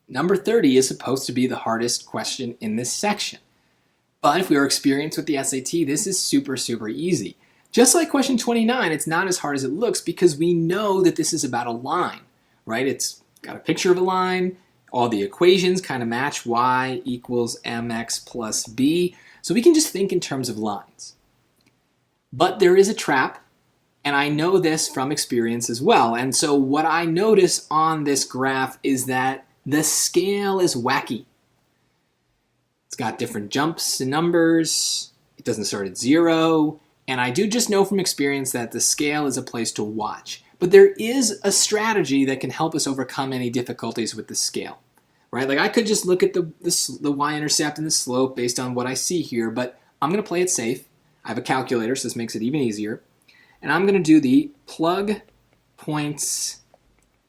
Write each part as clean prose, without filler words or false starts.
Number 30 is supposed to be the hardest question in this section. But if we are experienced with the SAT, this is super, super easy. Just like question 29, it's not as hard as it looks because we know that this is about a line, right? It's got a picture of a line. All the equations kind of match y equals mx plus b. So we can just think in terms of lines. But there is a trap, and I know this from experience as well. And so what I notice on this graph is that the scale is wacky. It's got different jumps and numbers. It doesn't start at 0. And I do just know from experience that the scale is a place to watch. But there is a strategy that can help us overcome any difficulties with the scale, right? Like I could just look at the y-intercept and the slope based on what I see here, but I'm going to play it safe. I have a calculator, so this makes it even easier. And I'm going to do the plug points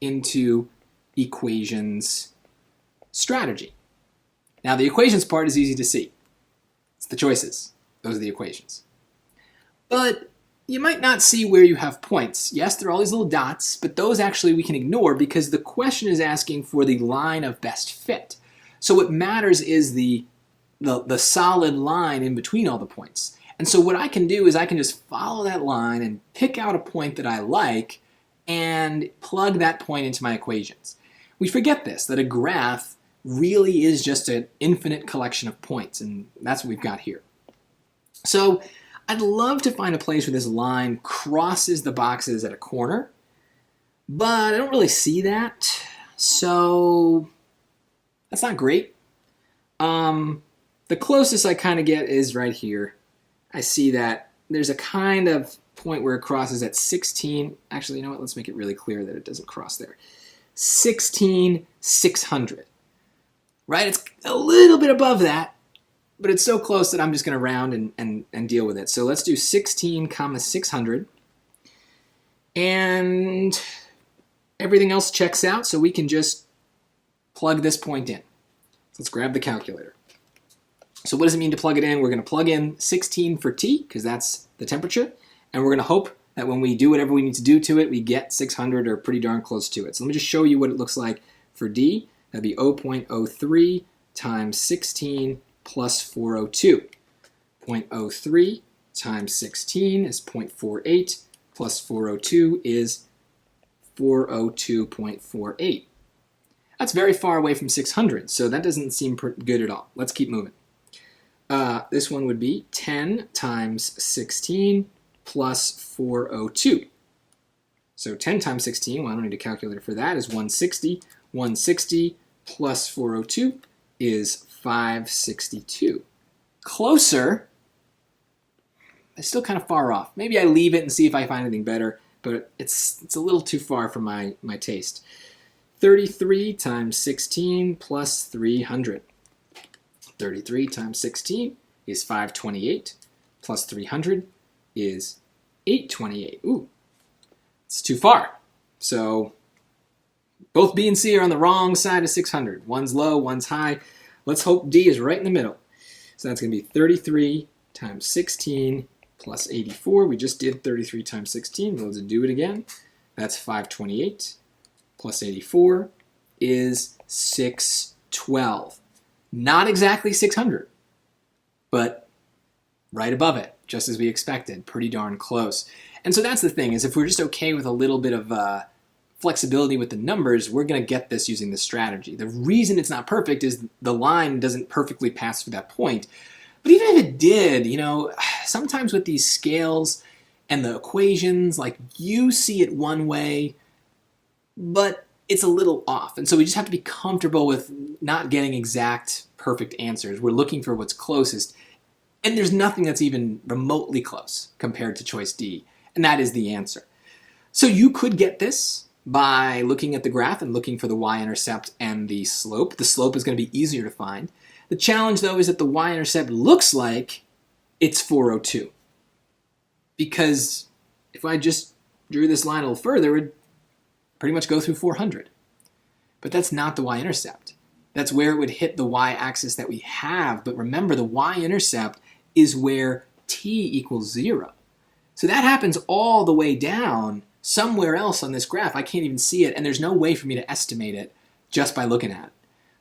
into equations strategy. Now the equations part is easy to see. It's the choices. Those are the equations. But you might not see where you have points. Yes, there are all these little dots, but those actually we can ignore because the question is asking for the line of best fit. So what matters is the solid line in between all the points. And so what I can do is I can just follow that line and pick out a point that I like and plug that point into my equations. We forget this, that a graph really is just an infinite collection of points, and that's what we've got here. So I'd love to find a place where this line crosses the boxes at a corner, but I don't really see that, so that's not great. The closest I kind of get is right here. I see that there's a kind of point where it crosses at 16. Actually, you know what? Let's make it really clear that it doesn't cross there. 16,600. Right? It's a little bit above that, but it's so close that I'm just going to round and deal with it. So let's do 16,600. And everything else checks out, so we can just plug this point in. So let's grab the calculator. So what does it mean to plug it in? We're going to plug in 16 for T, because that's the temperature. And we're going to hope that when we do whatever we need to do to it, we get 600 or pretty darn close to it. So let me just show you what it looks like for D. That'd be 0.03 times 16 plus 402. 0.03 times 16 is 0.48 plus 402 is 402.48. That's very far away from 600, so that doesn't seem good at all. Let's keep moving. This one would be 10 times 16 plus 402. So 10 times 16, well, I don't need a calculator for that, is 160. 160 plus 402 is 562. Closer, it's still kind of far off. Maybe I leave it and see if I find anything better, but it's a little too far for my taste. 33 times 16 plus 300. 33 times 16 is 528, plus 300 is 828. Ooh, it's too far. So both B and C are on the wrong side of 600. One's low, one's high. Let's hope D is right in the middle. So that's going to be 33 times 16 plus 84. We just did 33 times 16. Let's do it again. That's 528 plus 84 is 612. Not exactly 600, but right above it, just as we expected. Pretty darn close. And so that's the thing, is if we're just okay with a little bit of flexibility with the numbers, we're going to get this using this strategy. The reason it's not perfect is the line doesn't perfectly pass through that point. But even if it did, you know, sometimes with these scales and the equations, like you see it one way, but it's a little off. And so we just have to be comfortable with not getting exact perfect answers. We're looking for what's closest. And there's nothing that's even remotely close compared to choice D. And that is the answer. So you could get this by looking at the graph and looking for the y-intercept and the slope. The slope is going to be easier to find. The challenge, though, is that the y-intercept looks like it's 402. Because if I just drew this line a little further, it would pretty much go through 400. But that's not the y-intercept. That's where it would hit the y-axis that we have. But remember, the y-intercept is where t equals 0. So that happens all the way down somewhere else on this graph. I can't even see it, and there's no way for me to estimate it just by looking at it.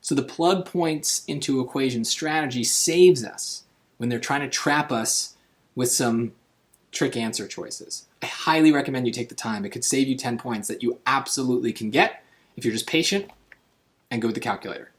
So the plug points into equation strategy saves us when they're trying to trap us with some trick answer choices. I highly recommend you take the time. It could save you 10 points that you absolutely can get if you're just patient and go with the calculator.